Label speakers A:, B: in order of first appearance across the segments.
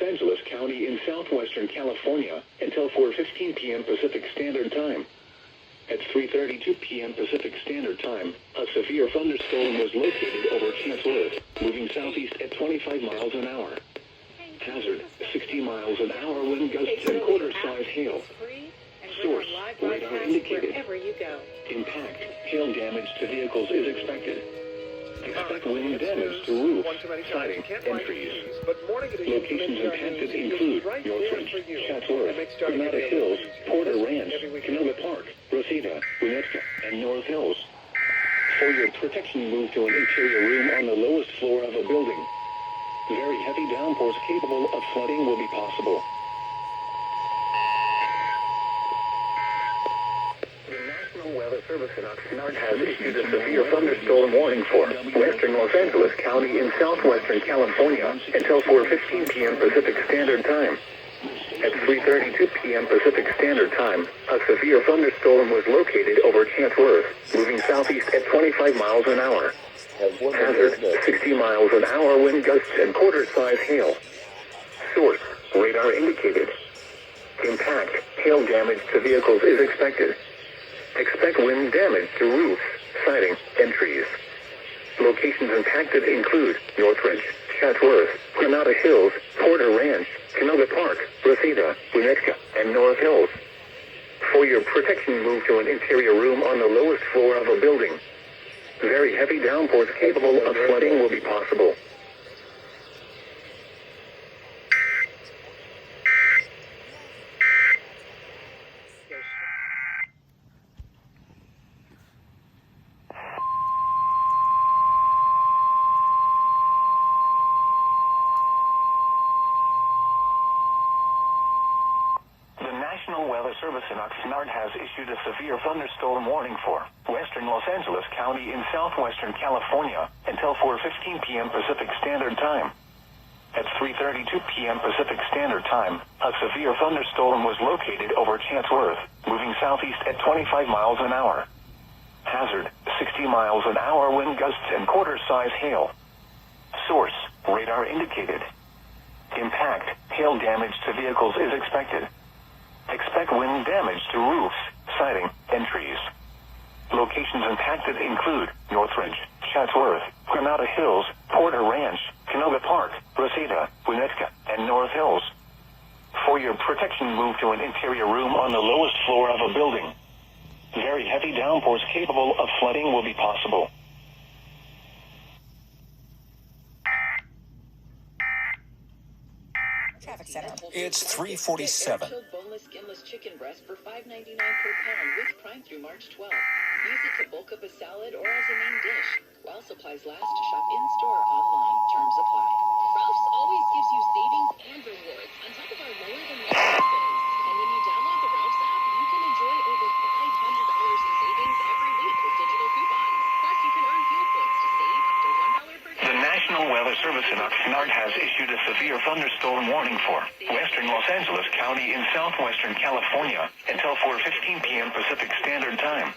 A: Angeles County in southwestern California until 4:15 p.m. Pacific Standard Time. At 3:32 p.m. Pacific Standard Time, a severe thunderstorm was located over Chatsworth, moving southeast at 25 miles an hour. Hazard, 60 miles an hour wind gusts and quarter-size hail. Source, radar indicated. Impact, hail damage to vehicles is expected. Expect wind damage to roofs, siding, and trees. Locations impacted include Northridge, Chatsworth, Granada Hills, Porter Ranch, Canoga Park, Rosita, Winnetka, and North Hills. For your protection, move to an interior room on the lowest floor of a building. Very heavy downpours capable of flooding will be possible. Weather Service in Oxnard has issued a severe thunderstorm warning for western Los Angeles County in southwestern California until 4:15 p.m. Pacific Standard Time. At 3:32 p.m. Pacific Standard Time, a severe thunderstorm was located over Chatsworth, moving southeast at 25 miles an hour. Hazard, 60 miles an hour wind gusts and quarter-size hail. Source, radar indicated. Impact, hail damage to vehicles is expected. Expect wind damage to roofs, siding, and trees. Locations impacted include Northridge, Chatsworth, Granada Hills, Porter Ranch, Canoga Park, Rosita, Winnetka, and North Hills. For your protection, move to an interior room on the lowest floor of a building. Very heavy downpours capable of flooding will be possible. National Weather Service in Oxnard has issued a severe thunderstorm warning for western Los Angeles County in southwestern California until 4:15 p.m. Pacific Standard Time. At 3:32 p.m. Pacific Standard Time, a severe thunderstorm was located over Chatsworth, moving southeast at 25 miles an hour. Hazard, 60 miles an hour wind gusts and quarter-size hail. Source, radar indicated. Impact, hail damage to vehicles is expected. Expect wind damage to roofs, siding, and trees. Locations impacted include Northridge, Chatsworth, Granada Hills, Porter Ranch, Canoga Park, Rosita, Winnetka, and North Hills. For your protection, move to an interior room on the lowest floor of a building. Very heavy downpours capable of flooding will be possible.
B: It's 3:47.
C: Boneless, skinless chicken breast for $5.99 per pound with Prime through March 12th. Use it to bulk up a salad or as a main dish. While supplies last, shop in-store or online. Terms apply.
D: Ralph's always gives you savings and rewards on top of our lower-than-market prices. And when you download the Ralph's app, you can enjoy over $500 in savings every week with digital coupons. Plus, you can earn fuel points to save up to $1 per gallon.
A: The National Weather Service in Oxnard has issued a severe thunderstorm warning for western Los Angeles County in southwestern California until 4:15 p.m. Pacific Standard Time.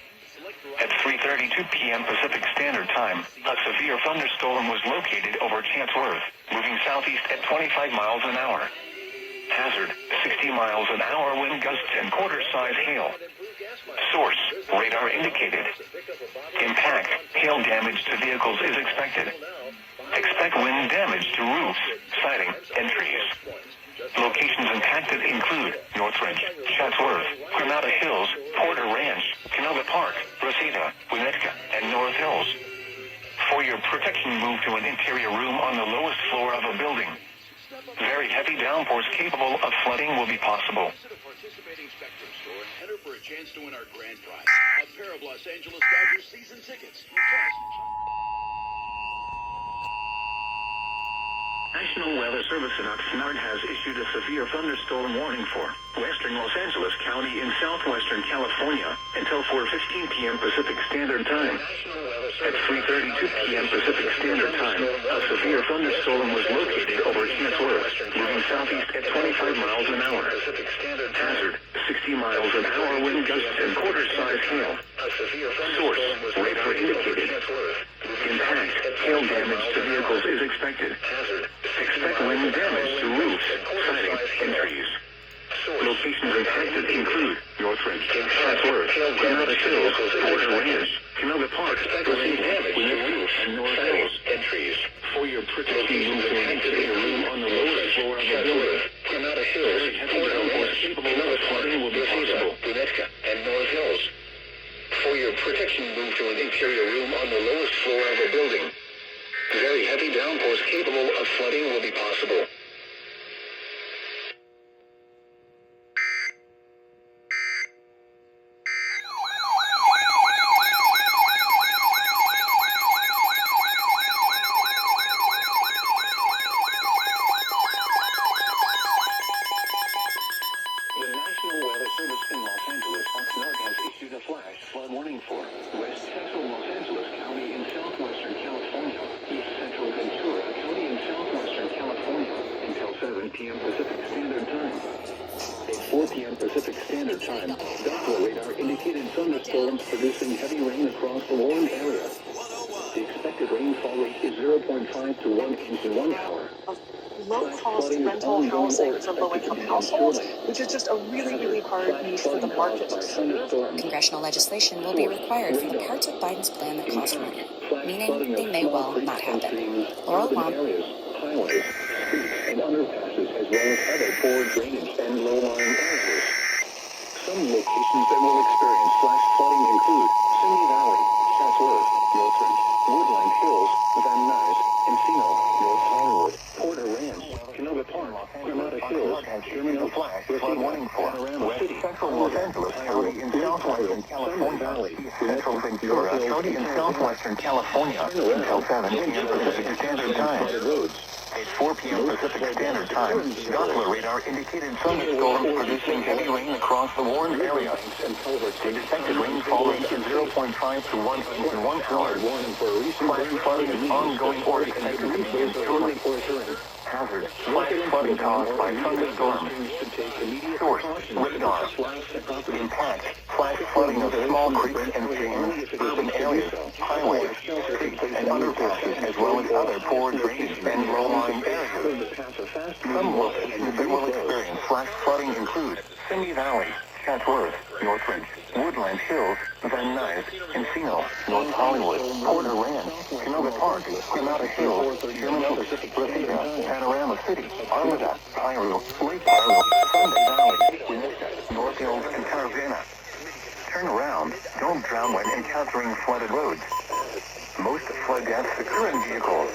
A: At 3:32 p.m. Pacific Standard Time, a severe thunderstorm was located over Chatsworth, moving southeast at 25 miles an hour. Hazard, 60 miles an hour wind gusts and quarter-size hail. Source, radar indicated. Impact, hail damage to vehicles is expected. Expect wind damage to roofs, siding, and trees. Locations impacted include Northridge, Chatsworth, Granada Hills, Porter Ranch, Canoga Park, Rosita, Winnetka, and North Hills. For your protection, move to an interior room on the lowest floor of a building. Very heavy downpours capable of flooding will be possible.
E: Visit a participating Spectrum store and enter for a chance to win our grand prize, a pair of Los Angeles Dodgers season tickets.
A: National Weather Service in Oxnard has issued a severe thunderstorm warning for western Los Angeles County in southwestern California until 4:15 p.m. Pacific Standard Time. At 3:32 p.m. Pacific Standard Time, a severe thunderstorm was located over Chatsworth, moving southeast at 25 miles an hour. Hazard, 60 miles an hour wind gusts and quarter-size hail. Source, radar indicated. Impact, hail damage to vehicles is expected. Expect wind damage to roofs, entries. Locations impacted include Northridge, Chatsworth, Granada Hills, Porter Ranch, Canoga Park, Winnetka, and North Hills. Entries. For your protection, move to an interior room on the lowest floor of the building. Granada Hills, heavy downpours capable of flooding will be possible. Winnetka, and North Hills. For your protection, move to an interior room on the lowest floor of a building. Very heavy downpours capable of flooding will be possible. The National Weather Service in Los Angeles, Oxnard, has issued a flash flood warning for West Central Los Angeles County in southwestern California, East Central Ventura County in southwestern California until 7 p.m. Pacific Standard Time. At 4 p.m. Pacific Standard Time, Doppler radar indicated thunderstorms producing heavy rain across the warned area. The expected rainfall rate is 0.5 to 1 inch in 1 hour.
F: Low-cost rental housing for low-income households, which is just a really hard need for the market to serve.
G: Congressional legislation will be required for the parts of Biden's plan that cost money, meaning they may well not happen. Laurel Wong.
A: Highways, streets, and underpasses, as well as other poor drainage and low-lying areas. Some locations that will experience flash flooding include Simi Valley, Chatsworth, Northridge, Woodland Hills, Van Nuys, Encino, North Hollywood, Porter Ranch, Canoga Park, Granada Hills, Sherman Flash flood warning for West Central Los Angeles County in southwestern California, East Central Ventura County in southwestern California until 7 p.m. Pacific Standard Time. At 4 p.m. Pacific Standard Time, Doppler radar indicated thunderstorms producing heavy rain across the warned area. The expected rainfall rate is 0.5 to 1 inch in 1 hour. Flash flooding is ongoing or expected to begin shortly. Hazard: flash flooding caused by thunderstorms. Source: radar. Impact: flash flooding of small creeks and streams, urban areas, highways, streets, and underpasses, as well as other poor drainage and low-lying areas. Some locations that will experience flash flooding include Simi Valley, Chatsworth, Northridge, Woodland Hills, Van Nuys, Encino, North Hollywood, Porter Ranch, Canoga Park, Granada Hills, Sherman Oaks, Reseda, Panorama City, Armada, Piru, Lake Piru, Sunday Valley, Winnetka, North Hills, and Tarzana. Turn around. Don't drown when encountering flooded roads. Most flood deaths occur in vehicles.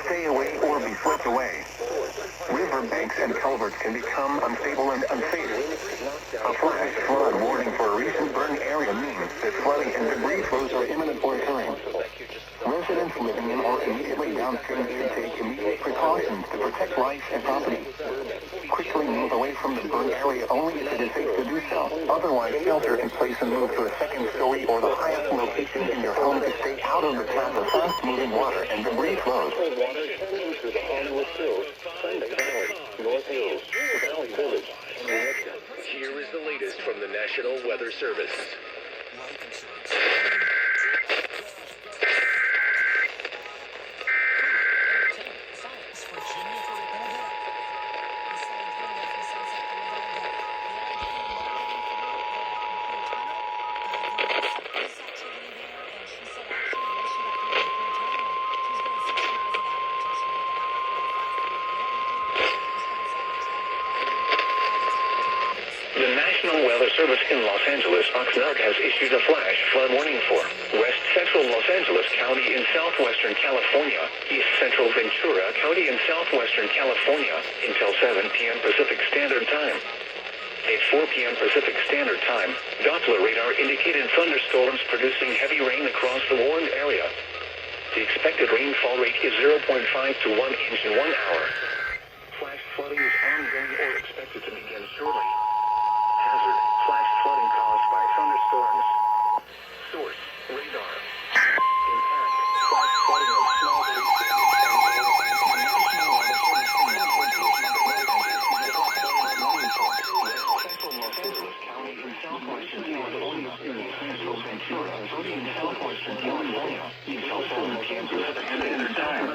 A: Stay away or be swept away. River banks and culverts can become unstable and unsafe. A flash flood warning for a recent burn area means that flooding and debris flows are imminent or occurring. Residents living in or immediately downstream should take immediate precautions to protect life and property. Quickly move away from the burn area only if it is safe to do so. Otherwise, shelter in place and move to a second story or the highest location in your home to stay out of the path of fast-moving water and debris flows. Water turning through the Hollywood Hills, Sunday Valley, North Hills, Valley Village, and Winnetka.
E: Here is the latest from the National Weather Service.
A: The National Weather Service in Los Angeles, Oxnard, has issued a flash flood warning for West Central Los Angeles County in southwestern California, East Central Ventura County in southwestern California until 7 p.m. Pacific Standard Time. At 4 p.m. Pacific Standard Time, Doppler radar indicated thunderstorms producing heavy rain across the warned area. The expected rainfall rate is 0.5 to 1 inch in 1 hour. Flash flooding is ongoing or expected to begin shortly. Hazard: flash flooding caused by thunderstorms. Source: radar. Impact: flash flooding of small creeks and Central Los Angeles County in southwestern California, Central Ventura County in southwestern California, until 7 p.m. Pacific Standard Time.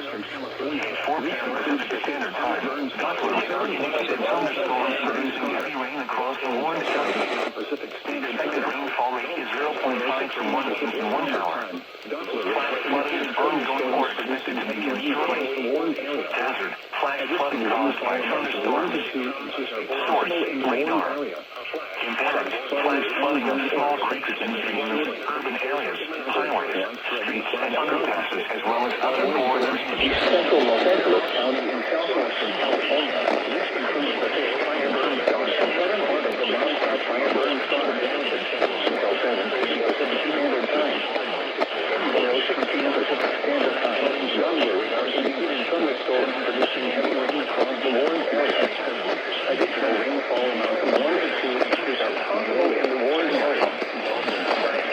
A: 4 p.m. Pacific Standard Time. Doppler radar radar indicated thunderstorms producing heavy rain across the warned area. Pacific expected rainfall rate is 0.5 to 1 inch in 1 hour. Flash flooding is ongoing or expected to begin shortly. Hazard: flash flooding caused by thunderstorms. Source: radar. Impact: flash flooding of small creeks and streams, urban areas, highways, streets, and underpasses, as well as other borders. Central Los Angeles County in southwestern California. This includes the fire burn zone and southern part of the wildfire fire burn zone until 7 p.m. Pacific Standard Time. 4:06 p.m. Pacific Standard Time. Younger radar indicating thunderstorms producing heavy rain across the warned area. Additional rainfall amounts of 1 to 2 inches are possible in the warned area.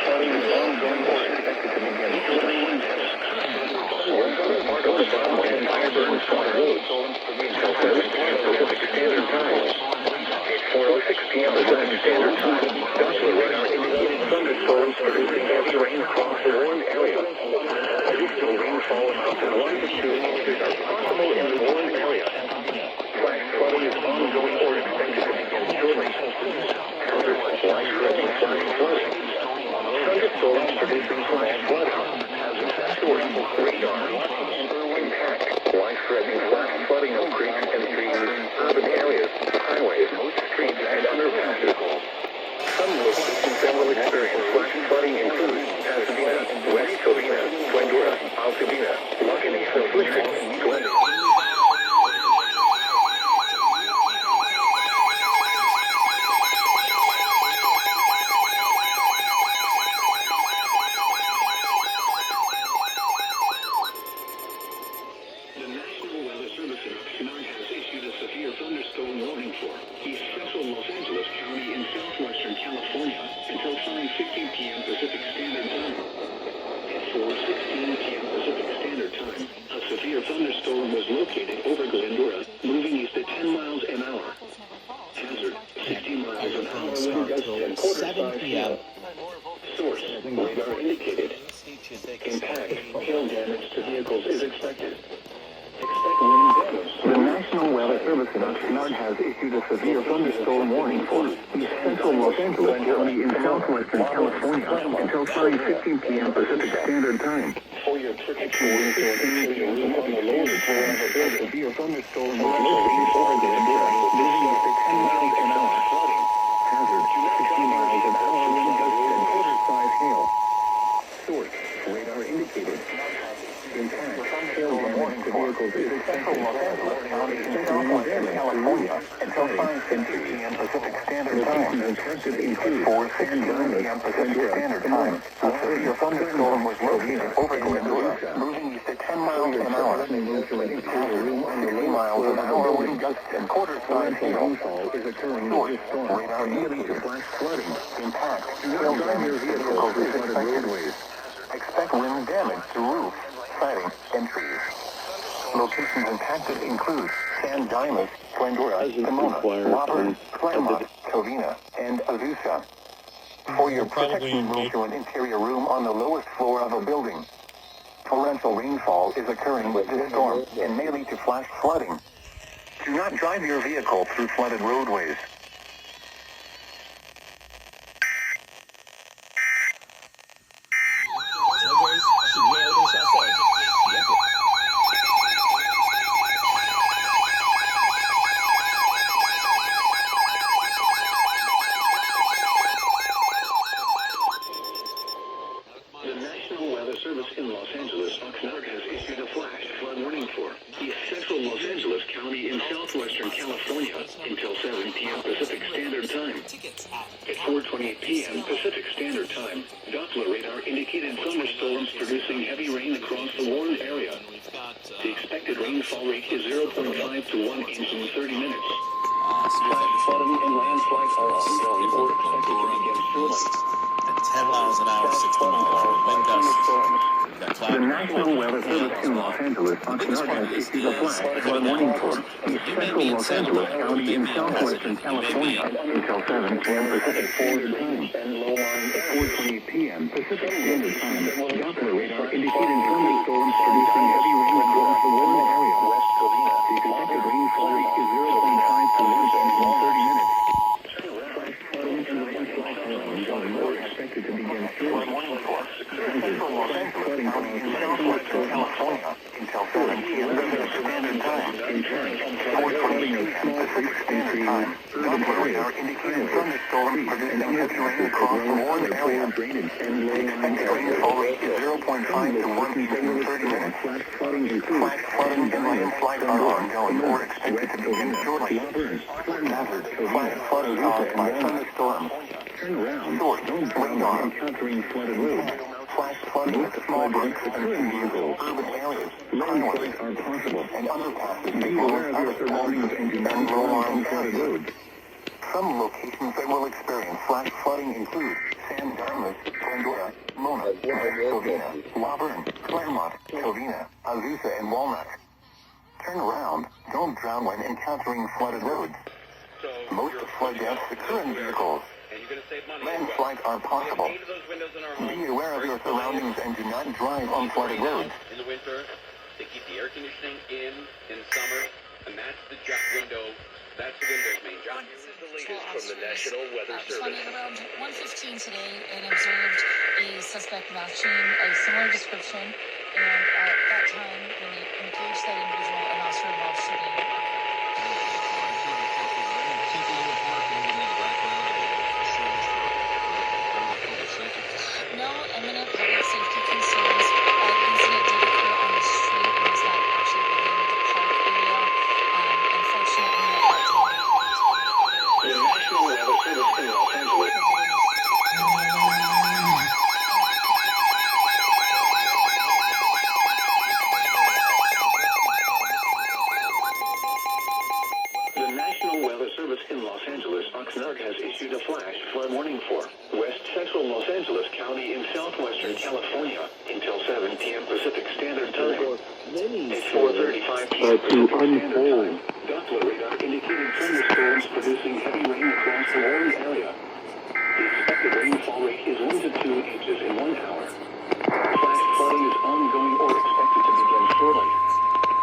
A: Flooding is ongoing or expected to begin shortly. Part of the wildfire fire burn zone until 7 p.m. Pacific Standard Time. 4:06 p.m. Pacific Standard Time. Doppler radar indicating thunderstorms producing heavy rain across the warned area. Additional rainfall amounts of 1 to 2 inches are possible in the warned area. Flash flooding is ongoing or expected to begin shortly. Hazard: life-threatening flash flooding. Thunderstorms producing flash flooding. Source: radar. Impact: life-threatening flash flooding of creeks and streams, urban areas, highways, streets, and underpasses. Some locations that will experience flash flooding include Pasadena, West Covina, Glendora, Altadena, La Canisa, Flickr, Glen. The National Weather Service in Oxnard has issued a severe thunderstorm warning for East Central Los Angeles County in southwestern California until 5:15 p.m. Pacific Standard Time. At 4:16 p.m. Pacific Standard Time, a severe thunderstorm was located over Glendora, moving east at 10 miles an hour. Hazard: 60 miles an hour wind gusts and quarter-size hail. Source: radar indicated. Impact: hail damage to vehicles is expected. Expect wind damage. The National Weather Service in Oxnard has issued a severe thunderstorm warning for East Central Los Angeles County in southwestern California until 5:15 p.m. Pacific Standard Time. For your protection, room on the lower floor of the building. Severe thunderstorm was located over Glendora, moving up to 10 miles an hour. Hazard: 60 miles an hour wind gusts and quarter-size hail. Source: radar indicated. Impact: hail damage to vehicles is expected. County in southwestern California until 5:15 p.m. Pacific Standard Time. 4:16 p.m. Pacific Standard Time. A severe thunderstorm was located over Glendora, moving east at 10 miles an hour. Hazard: 60 miles an hour wind gusts and quarter-size hail. Source: radar indicated. Flash flooding. Impact: hail damage to vehicles is expected. Expect wind damage to roofs, siding, and trees. Locations impacted include San Dimas, Glendora, Pomona, Woburn, Claremont, Covina, and Azusa. For your protection, move to an interior room on the lowest floor of a building. Torrential rainfall is occurring with this storm and may lead to flash flooding. Do not drive your vehicle through flooded roadways. The National Weather Service in Los Angeles, Oxnard has issued a flash flood warning for East Central Los Angeles County in southwestern California until 7 p.m. Pacific Standard Time. At 4:28 p.m. Pacific Standard Time, Doppler radar indicated thunderstorms producing heavy rain across the warned area. The expected rainfall rate is 0.5 to 1 inch in 30 minutes. Flash flooding and landslides are ongoing or expected to begin shortly.
B: At 10 miles an hour, 60 miles an hour wind gusts.
A: The National Weather Service in Los Angeles, Oxnard has issued a flash flood warning for East Central Los Angeles County in southwestern California until 7 p.m. Pacific Standard Time and low line at 4:28 p.m. Pacific Standard Time. Doppler radar indicated thunderstorms producing heavy rain across the warned area. West Covina. The expected rainfall rate is 0.5 Pacific Standard Time. Doppler radar indicated thunderstorms producing heavy rain across the Warren area. The expected rainfall rate is 0.5 to 1 feet in 30 minutes. Flash flooding and landslide are ongoing or expected to begin shortly. Hazard, flash flooding caused by thunderstorms. Short, radar. Flash flooding with small brooks and streams, urban areas, highways, and underpasses below other surroundings and low-lying areas. Some locations that will experience flash flooding include San Dimas, Glendora, Mona, Covina, Auburn, Claremont, Covina, Azusa, and Walnut. Turn around. Don't drown when encountering flooded roads. Most flood deaths occur in vehicles. Landslides are possible. Be aware of your surroundings and do not drive on flooded roads.
E: In the winter, they keep the air conditioning in summer, and that's the window. That's the window's main job. Here's the latest from the National Weather Service.
H: Around 1:15 today, and observed a suspect matching a similar description, and at that time, when they engaged that individual, an officer involved shooting. No imminent public safety concerns. The incident did occur on the street and was not actually within the park area. Unfortunately,
A: The National Weather Service in Los Angeles. The National Weather Service in Los Angeles, Oxnard, has issued a flash flood warning for West Central Los Angeles County in southwestern California until 7 p.m. Pacific Standard Time. It's 4:35 p.m. Pacific Standard Time. Doppler radar indicated thunderstorms producing heavy rain across the Warren area. The expected rainfall rate is 1 to 2 inches in 1 hour. Flash flooding is ongoing or expected to begin shortly.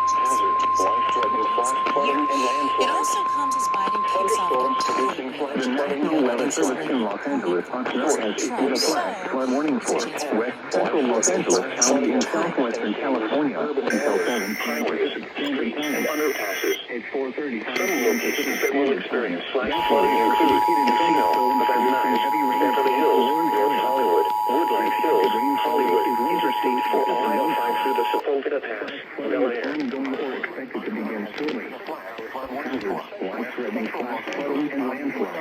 A: Hazard, life-threatening flash flooding and landslides.
G: It also comes as Biden kicks off
A: Thunderstorms producing flash flooding. The Weather Service in Los Angeles, Oxnard, has issued a flash flood warning for West Central Los Angeles County in southwestern California until 7 p.m. Pacific Standard Time. And underpasses. It's 4:30. Some locations that will experience flash flooding include Casino, Van Nuys, Beverly Hills, North Hollywood, Woodland Hills, Hollywood, Interstate 4 Ohio 5 through the Sepulveda Pass, Bel Air. Or expected to begin shortly. Life-threatening flash flooding and landslides.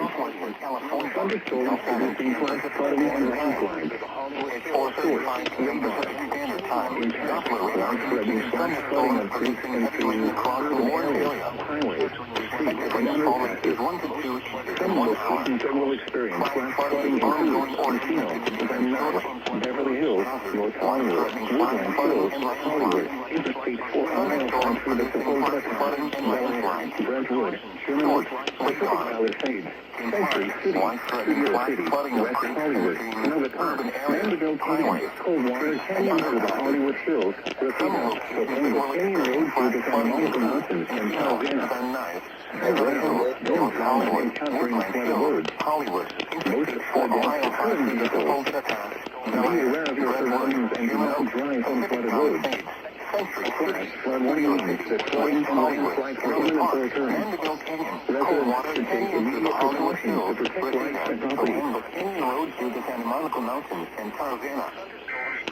A: Thunderstorms producing flash flooding and landslides. It's 4:35 p.m. Pacific Standard Time. Doppler radar threatening flash flooding and producing heavy rain across the Warren area. Highways, streets, and underpasses. 1 to 2 inches in 1 hour. That will experience flash flooding include Casino, Van Nuys, Beverly Hills, North Hollywood, Woodland Hills, Hollywood, Interstate 4 Ohio 5 through the Sepulveda Pass, Bel Air, Brentwood, Sherman, Pacific Palisades, Century City, Studio City, West Hollywood, Novaton, Vanderbilt Canyon, Coldwater Canyon over the Hollywood Hills, Rosita, Coconut Canyon Road through the San Monica Mountains, and Tarzana. Don't drown when encountering flooded roads. Most flood deaths occur in vehicles. Be aware of your surroundings and do not drive on flooded roads. Flash flood warning means that flooding and landslides are imminent or occurring. Residents should take immediate precautions to protect lives and property. Canyon Road through the Santa Monica Mountains and Tarzana.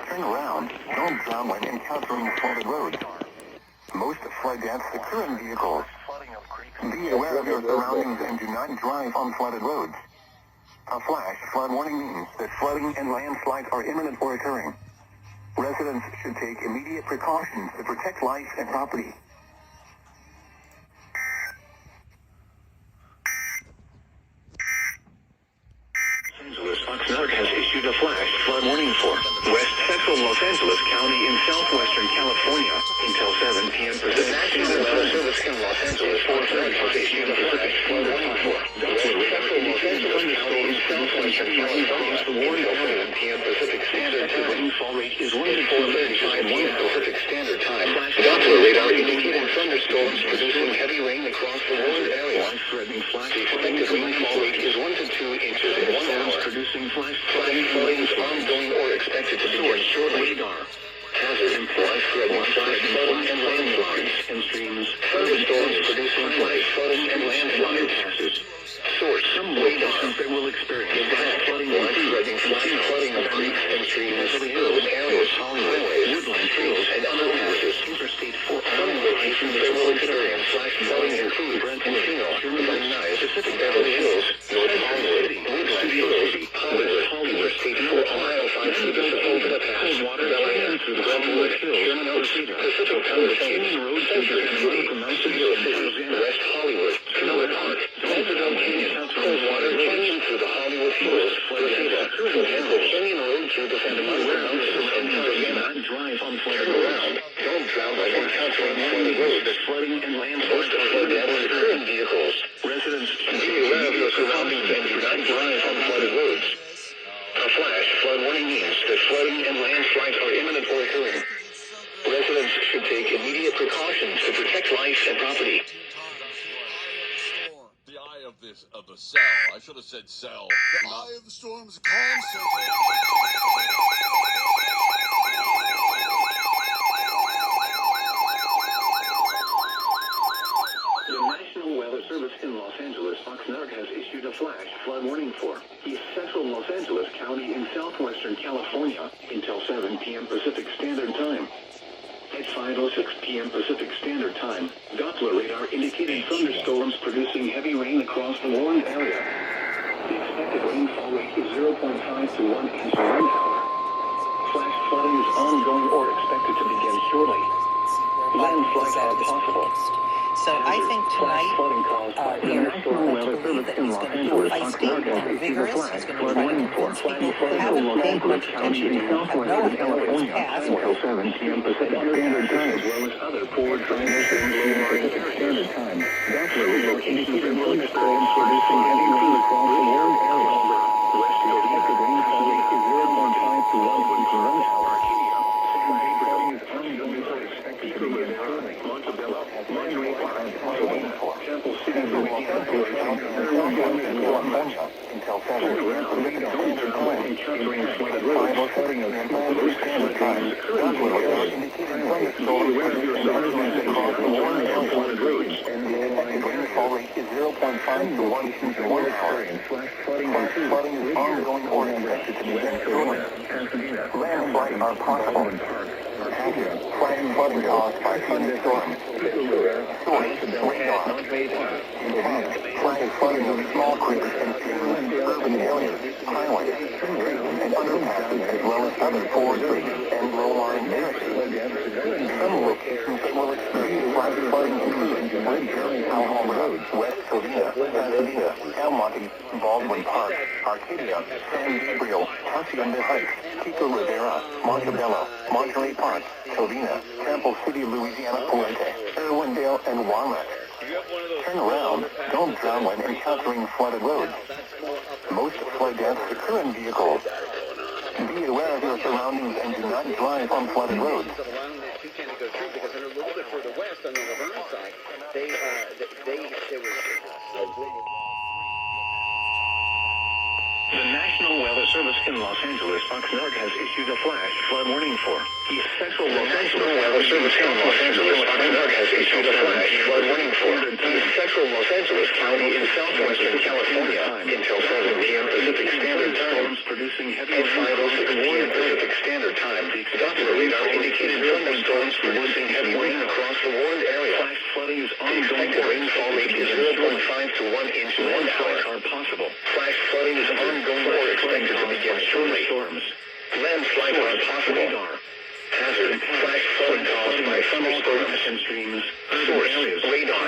A: Turn around. Don't drown when encountering flooded roads. Most flood deaths occur in vehicles. Be aware of your surroundings and do not drive on flooded roads. A flash flood warning means that flooding and landslides are imminent or occurring. Residents should take immediate precautions to protect life and property. Oxnard has issued a flash flood warning for West Central Los Angeles County in southwestern California until 7 p.m. Pacific Standard Weather Service in Los Angeles 4:30 p.m. Pacific Standard Time. West Central Los Angeles County in southwestern California the warning until 7 p.m. Pacific Standard Time. Rainfall rate is 1 to 4:35 p.m. Pacific Standard Time. Doppler radar indicating thunderstorms producing heavy rain across the Warren area. Life-threatening flash. The expected rainfall rate is 1 to 2 inches in 1 hour. Producing flash flooding is ongoing or expected to begin shortly. Hazard, life-threatening flash flooding and landslides and streams. Thunderstorms producing flash flooding and landslides. Pacific Beverly Hills, North Hollywood, Studio City, Hollywood, State 4, Ohio 5 through the Open Pass, Bellingham, Glenwood, Sherman Oaks, Pacific Palisades, Century City, Studio City, West Hollywood, Canela Park, Silverdome Canyon, Coldwater Canyon through the Hollywood Hills, Reseda, Canyon Road through the Santa Monica Mountains, and Indiana. Turn around. Don't drown by encountering flooded roads, flooding and landslides are flooded and current vehicles. Residents should be aware of your surroundings and do not drive on flooded roads. A flash flood warning means that flooding and landslides are imminent or occurring. Residents should take immediate precautions to protect life and property.
I: The eye of the cell. I should have said cell. The eye of the storm is a calm center.
A: The National Weather Service in Los Angeles, Oxnard, has issued a flash flood warning for East Central Los Angeles County in southwestern California until 7 p.m. Pacific Standard Time. At 5:06 p.m. Pacific Standard Time, Doppler radar indicated thunderstorms producing heavy rain across the warned area. The expected rainfall rate is 0.5 to 1 inch per hour. Flash flooding is ongoing or expected to begin shortly. Landslides are possible.
J: So I think tonight, we are led to believe that he's going to be feisty and vigorous. He's going to try to convince people who haven't paid much attention to him, have no idea where he's past.
A: Until 7 p.m. Pacific Standard Time, as well as other forward drivers and low Pacific Standard Time. Doppler radar indicated thunderstorms producing heavy rain across the warned area. West of the expected rainfall rate is 0.5 to 1 inch per hour. Flooding is ongoing or expected to begin shortly. Montebello, Monterey Park, Temple City, Louisiana, until 7 radar encountering flooded roads. Flooding of those standard times. Be aware of your surroundings and cross the warning on flooded roads. And the expected rainfall rate is 0.5 to 1 inch per hour. Flooding is ongoing or expected to begin shortly. Landslides are possible. Flash flooding caused by thunderstorms. Source, radar. Flash flooding of small creeks and streams, urban areas, highways, streets, and underpasses, as well as other forestry and low-lying areas. Some locations that will experience flash flooding include Woodbury, Alham Road, West Covina, Pasadena, El Monte, Baldwin Park, Arcadia, San Gabriel, Hacienda Heights, Chico Rivera, Montebello, Monterey Park, Covina, Temple City, Louisiana, Puente, Irwindale, and Walnut. Turn around. Don't drown when encountering flooded roads. Most flood deaths occur in vehicles. Be aware of your surroundings and do not drive on flooded roads.
E: Allowing that two-can to go through because they're a little bit further west on the Laverne side. There was
A: The National Weather Service in Los Angeles, Oxnard, has issued a flash flood warning for East Central Los Angeles. The National Weather Service in Los Angeles, Oxnard, has issued a flash flood warning for East Central Los Angeles County in southwestern California until 7 p.m. Pacific Standard Time. Producing heavy rain at 5:06 p.m. Pacific Standard Time. The Doppler radar indicated thunderstorms producing heavy rain across the warned area. Flash flooding is ongoing. The rainfall rate is 0.5 to 1 inch per hour are possible. Flash flooding is ongoing or expected to begin shortly. Landslides are possible. Hazard, flash flooding caused by thunderstorms and streams. Source, radar.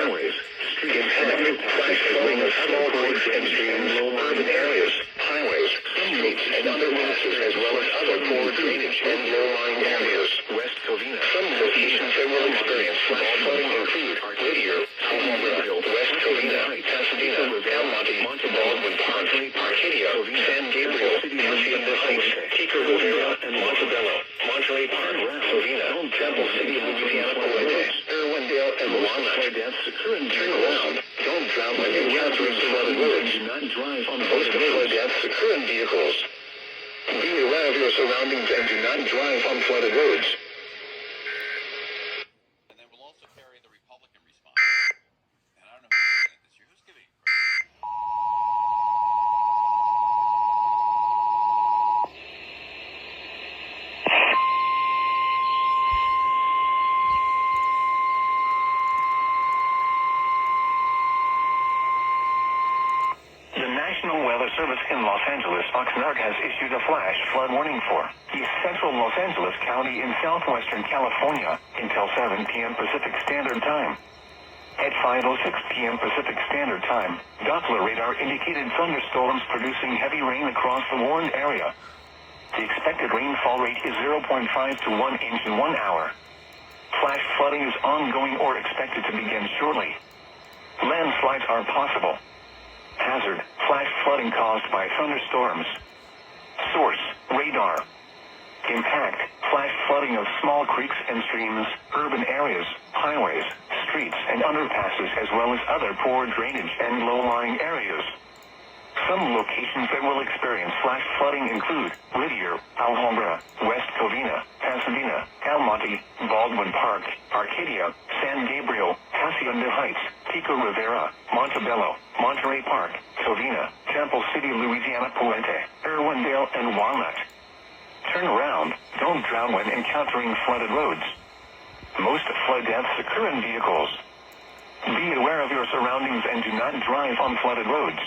A: Intent, flash flooding of small creeks and streams, urban areas, highways, streets, and other masses, as well as other poor drainage and low-lying areas. West Covina. Some locations that will experience flash flooding include Whittier, Alhambra, West Covina, Pasadena, El Monte, Baldwin Park, Arcadia, San Gabriel, Hacienda Heights, Chico Rivera, and Montebello, Monterey Park, Covina, Temple City, Louisiana, Puente, Irwindale, and Walnut. Turn around. Don't drown when encountering flooded roads. Do not drive on most flood deaths occur in vehicles. Be aware of your surroundings and do not drive on flooded roads.
I: And then we'll also carry the Republican response. And I don't know who's giving it this year. Who's giving it?
A: Service in Los Angeles, Oxnard has issued a flash flood warning for East Central Los Angeles County in southwestern California until 7 p.m. Pacific Standard Time. At 5:06 p.m. Pacific Standard Time, Doppler radar indicated thunderstorms producing heavy rain across the warned area. The expected rainfall rate is 0.5 to 1 inch in 1 hour. Flash flooding is ongoing or expected to begin shortly. Landslides are possible. Hazard, flash flooding caused by thunderstorms. Source, radar. Impact, flash flooding of small creeks and streams, urban areas, highways, streets and underpasses as well as other poor drainage and low-lying areas. Some locations that will experience flash flooding include Whittier, Alhambra, West Covina, Pasadena, Almonte, Baldwin Park, Arcadia, San Gabriel, Hacienda Heights, Pico Rivera, Montebello, Monterey Park, Covina, Temple City, Louisiana, Puente, Irwindale, and Walnut. Turn around, don't drown when encountering flooded roads. Most flood deaths occur in vehicles. Be aware of your surroundings and do not drive on flooded roads.